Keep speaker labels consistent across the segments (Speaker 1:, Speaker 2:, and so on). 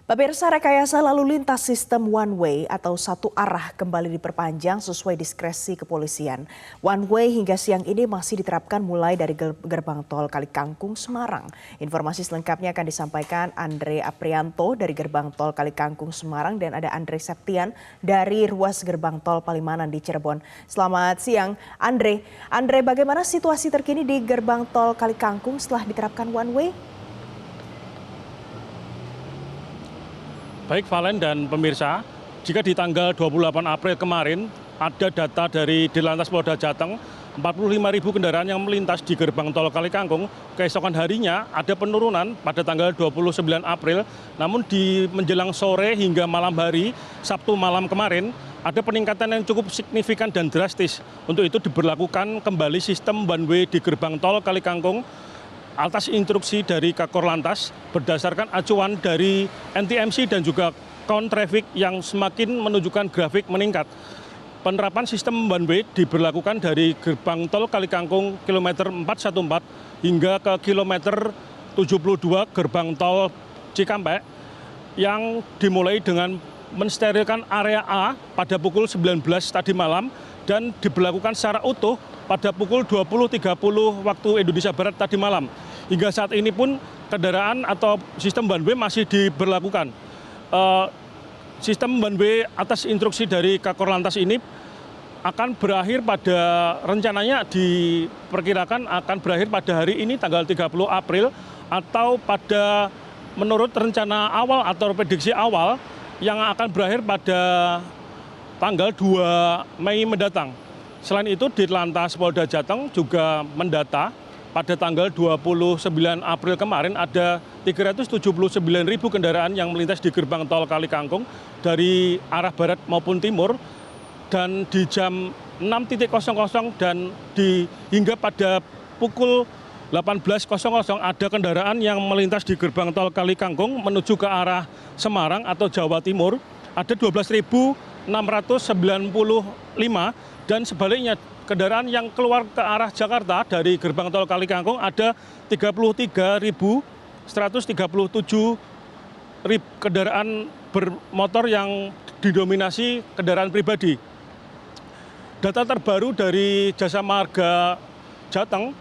Speaker 1: Pemirsa, rekayasa lalu lintas sistem one way atau satu arah kembali diperpanjang sesuai diskresi kepolisian. One way hingga siang ini masih diterapkan mulai dari gerbang tol Kalikangkung, Semarang. Informasi selengkapnya akan disampaikan Andre Aprianto dari gerbang tol Kalikangkung, Semarang, dan ada Andre Septian dari ruas gerbang tol Palimanan di Cirebon. Selamat siang, Andre. Andre, bagaimana situasi terkini di gerbang tol Kalikangkung setelah diterapkan one way?
Speaker 2: Baik Valen dan pemirsa, jika di tanggal 28 April kemarin ada data dari Dirlantas Polda Jateng, 45.000 kendaraan yang melintas di gerbang tol Kalikangkung, keesokan harinya ada penurunan pada tanggal 29 April, namun di menjelang sore hingga malam hari, Sabtu malam kemarin, ada peningkatan yang cukup signifikan dan drastis. Untuk itu diberlakukan kembali sistem one way di gerbang tol Kalikangkung atas instruksi dari Kakor Lantas berdasarkan acuan dari NTMC dan juga count traffic yang semakin menunjukkan grafik meningkat. Penerapan sistem one way diberlakukan dari gerbang tol Kalikangkung kilometer 414 hingga ke kilometer 72 gerbang tol Cikampek yang dimulai dengan mensterilkan area A pada pukul 19 tadi malam dan diberlakukan secara utuh pada pukul 20.30 waktu Indonesia Barat tadi malam. Hingga saat ini pun kendaraan atau sistem one way masih diberlakukan. Sistem one way atas instruksi dari Kakor Lantas ini akan berakhir pada rencananya diperkirakan akan berakhir pada hari ini tanggal 30 April atau pada menurut rencana awal atau prediksi awal yang akan berakhir pada tanggal 2 Mei mendatang. Selain itu, Dirlantas Polda Jateng juga mendata pada tanggal 29 April kemarin ada 379.000 kendaraan yang melintas di gerbang tol Kalikangkung dari arah barat maupun timur, dan di jam 6.00 dan hingga pada pukul 18.00 ada kendaraan yang melintas di gerbang tol Kalikangkung menuju ke arah Semarang atau Jawa Timur ada 12.695, dan sebaliknya kendaraan yang keluar ke arah Jakarta dari gerbang tol Kalikangkung ada 33.137 kendaraan bermotor yang didominasi kendaraan pribadi. Data terbaru dari Jasa Marga Jateng,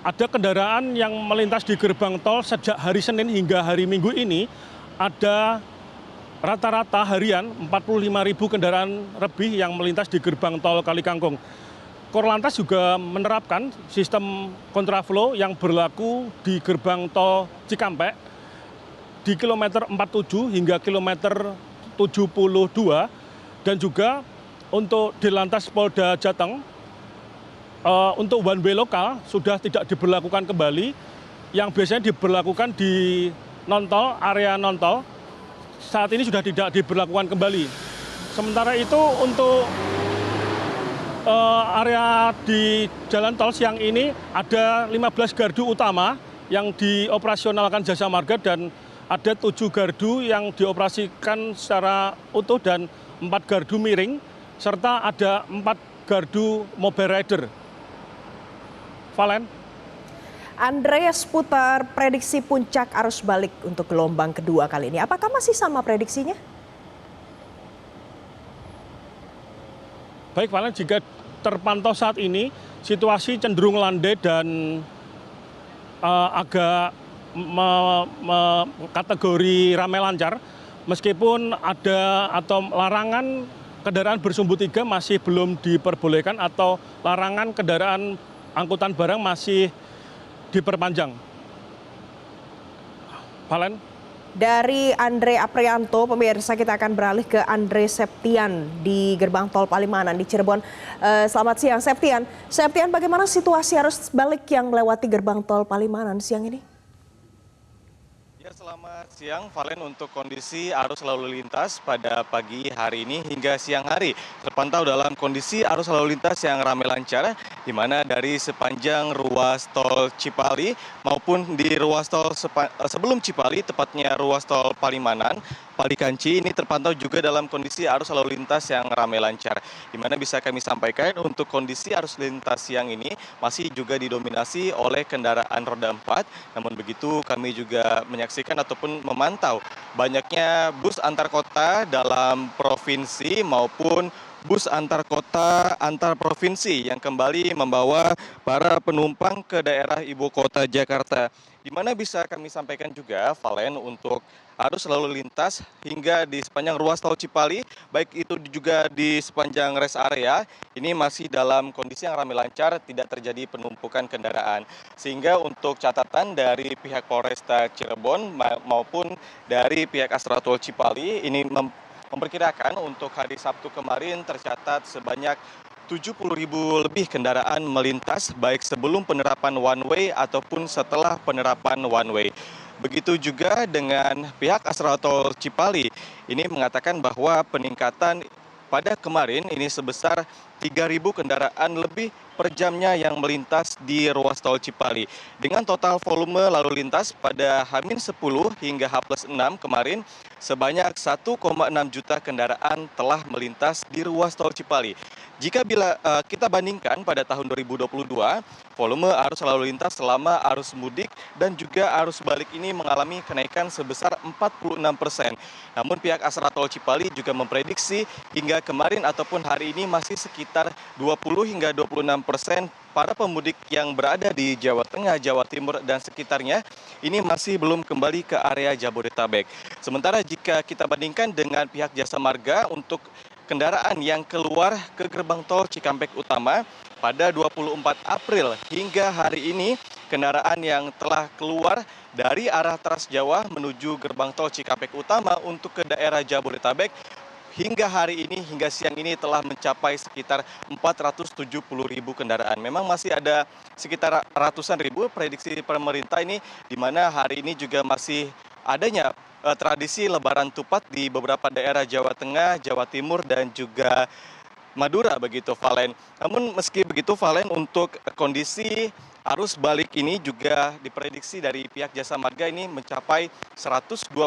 Speaker 2: ada kendaraan yang melintas di gerbang tol sejak hari Senin hingga hari Minggu ini ada rata-rata harian 45.000 kendaraan lebih yang melintas di gerbang tol Kalikangkung. Korlantas juga menerapkan sistem kontraflow yang berlaku di gerbang tol Cikampek di kilometer 47 hingga kilometer 72, dan juga untuk Dirlantas Polda Jateng untuk one way lokal sudah tidak diberlakukan kembali, yang biasanya diberlakukan di non-tol, area non-tol, saat ini sudah tidak diberlakukan kembali. Sementara itu untuk area di jalan tol siang ini ada 15 gardu utama yang dioperasionalkan Jasa Marga dan ada 7 gardu yang dioperasikan secara utuh dan 4 gardu miring serta ada 4 gardu mobile rider. Valen.
Speaker 1: Andre, seputar prediksi puncak arus balik untuk gelombang kedua kali ini, apakah masih sama prediksinya?
Speaker 2: Baik Valen, jika terpantau saat ini situasi cenderung landai dan agak kategori ramai lancar, meskipun ada atau larangan kendaraan bersumbu 3 masih belum diperbolehkan atau larangan kendaraan angkutan barang masih diperpanjang. Valen.
Speaker 1: Dari Andre Aprianto, pemirsa, kita akan beralih ke Andre Septian di gerbang tol Palimanan di Cirebon. Selamat siang, Septian. Septian, bagaimana situasi arus balik yang melewati gerbang tol Palimanan siang ini?
Speaker 3: Ya, selamat siang, Valen. Untuk kondisi arus lalu lintas pada pagi hari ini hingga siang hari terpantau dalam kondisi arus lalu lintas yang ramai lancar di mana dari sepanjang ruas tol Cipali maupun di ruas tol sebelum Cipali, tepatnya ruas tol Palimanan, Palikanci, ini terpantau juga dalam kondisi arus lalu lintas yang ramai lancar. Di mana bisa kami sampaikan untuk kondisi arus lintas siang ini masih juga didominasi oleh kendaraan roda 4. Namun begitu kami juga menyaksikan ataupun memantau banyaknya bus antar kota dalam provinsi maupun bus antar kota antar provinsi yang kembali membawa para penumpang ke daerah ibu kota Jakarta. Di mana bisa kami sampaikan juga, Valen, untuk arus lalu lintas hingga di sepanjang ruas tol Cipali, baik itu juga di sepanjang rest area, ini masih dalam kondisi yang ramai lancar, tidak terjadi penumpukan kendaraan. Sehingga untuk catatan dari pihak Polresta Cirebon maupun dari pihak Astra Tol Cipali, ini memperkirakan untuk hari Sabtu kemarin tercatat sebanyak 70.000 lebih kendaraan melintas baik sebelum penerapan one way ataupun setelah penerapan one way. Begitu juga dengan pihak Astra Tol Cipali. Ini mengatakan bahwa peningkatan pada kemarin ini sebesar 3.000 kendaraan lebih per jamnya yang melintas di ruas tol Cipali. Dengan total volume lalu lintas pada H-10 hingga H+6 kemarin sebanyak 1,6 juta kendaraan telah melintas di ruas tol Cipali. Jika kita bandingkan pada tahun 2022, volume arus lalu lintas selama arus mudik dan juga arus balik ini mengalami kenaikan sebesar 46%. Namun pihak Astra Tol Cipali juga memprediksi hingga kemarin ataupun hari ini masih sekitar 20 hingga 26% para pemudik yang berada di Jawa Tengah, Jawa Timur, dan sekitarnya ini masih belum kembali ke area Jabodetabek. Sementara jika kita bandingkan dengan pihak Jasa Marga untuk kendaraan yang keluar ke gerbang tol Cikampek Utama pada 24 April hingga hari ini, kendaraan yang telah keluar dari arah Trans Jawa menuju gerbang tol Cikampek Utama untuk ke daerah Jabodetabek hingga hari ini, hingga siang ini telah mencapai sekitar 470.000 kendaraan. Memang masih ada sekitar ratusan ribu prediksi pemerintah ini, di mana hari ini juga masih adanya tradisi Lebaran Tupat di beberapa daerah Jawa Tengah, Jawa Timur, dan juga Madura begitu, Valen. Namun meski begitu, Valen, untuk kondisi arus balik ini juga diprediksi dari pihak Jasa Marga ini mencapai 120,37%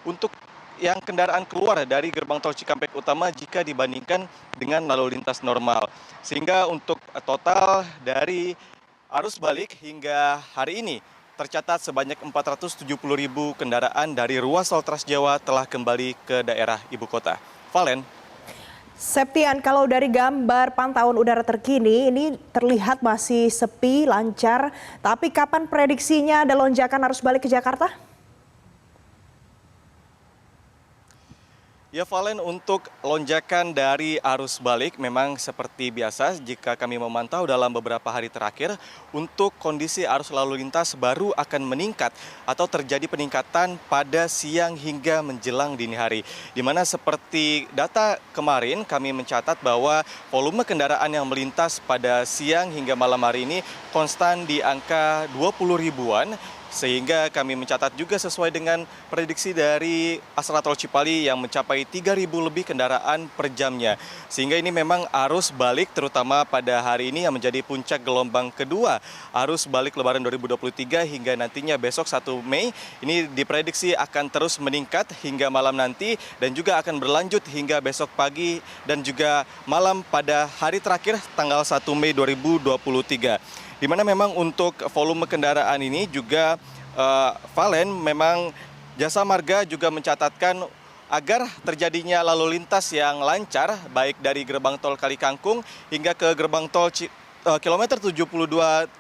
Speaker 3: untuk yang kendaraan keluar dari gerbang tol Cikampek Utama jika dibandingkan dengan lalu lintas normal. Sehingga untuk total dari arus balik hingga hari ini tercatat sebanyak 470.000 kendaraan dari ruas tol Trans Jawa telah kembali ke daerah ibu kota. Valen.
Speaker 1: Septian, kalau dari gambar pantauan udara terkini ini terlihat masih sepi, lancar. Tapi kapan prediksinya ada lonjakan arus balik ke Jakarta?
Speaker 3: Ya, Valen, untuk lonjakan dari arus balik memang seperti biasa jika kami memantau dalam beberapa hari terakhir, untuk kondisi arus lalu lintas baru akan meningkat atau terjadi peningkatan pada siang hingga menjelang dini hari. Di mana seperti data kemarin kami mencatat bahwa volume kendaraan yang melintas pada siang hingga malam hari ini konstan di angka 20 ribuan. Sehingga kami mencatat juga sesuai dengan prediksi dari Astra Tol Cipali yang mencapai 3.000 lebih kendaraan per jamnya. Sehingga ini memang arus balik terutama pada hari ini yang menjadi puncak gelombang kedua arus balik Lebaran 2023 hingga nantinya besok 1 Mei ini diprediksi akan terus meningkat hingga malam nanti dan juga akan berlanjut hingga besok pagi dan juga malam pada hari terakhir tanggal 1 Mei 2023. Di mana memang untuk volume kendaraan ini juga Valen, memang Jasa Marga juga mencatatkan agar terjadinya lalu lintas yang lancar baik dari gerbang tol Kalikangkung hingga ke gerbang tol kilometer 72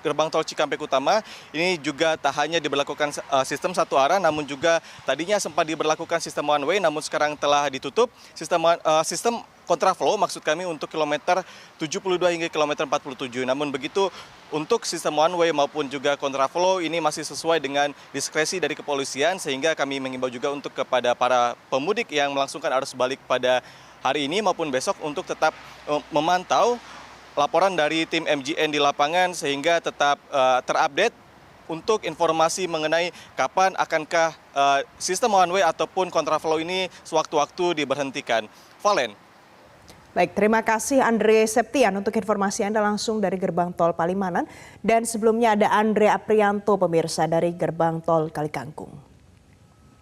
Speaker 3: gerbang tol Cikampek Utama ini juga tak hanya diberlakukan sistem satu arah, namun juga tadinya sempat diberlakukan sistem one way, namun sekarang telah ditutup sistem kontraflow, maksud kami untuk kilometer 72 hingga kilometer 47. Namun begitu untuk sistem one way maupun juga kontraflow ini masih sesuai dengan diskresi dari kepolisian, sehingga kami mengimbau juga untuk kepada para pemudik yang melangsungkan arus balik pada hari ini maupun besok untuk tetap memantau laporan dari tim MGN di lapangan sehingga tetap terupdate untuk informasi mengenai kapan akankah sistem one way ataupun kontraflow ini sewaktu-waktu diberhentikan. Valen.
Speaker 1: Baik, terima kasih Andre Septian untuk informasi Anda langsung dari Gerbang Tol Palimanan. Dan sebelumnya ada Andre Aprianto pemirsa dari Gerbang Tol Kalikangkung.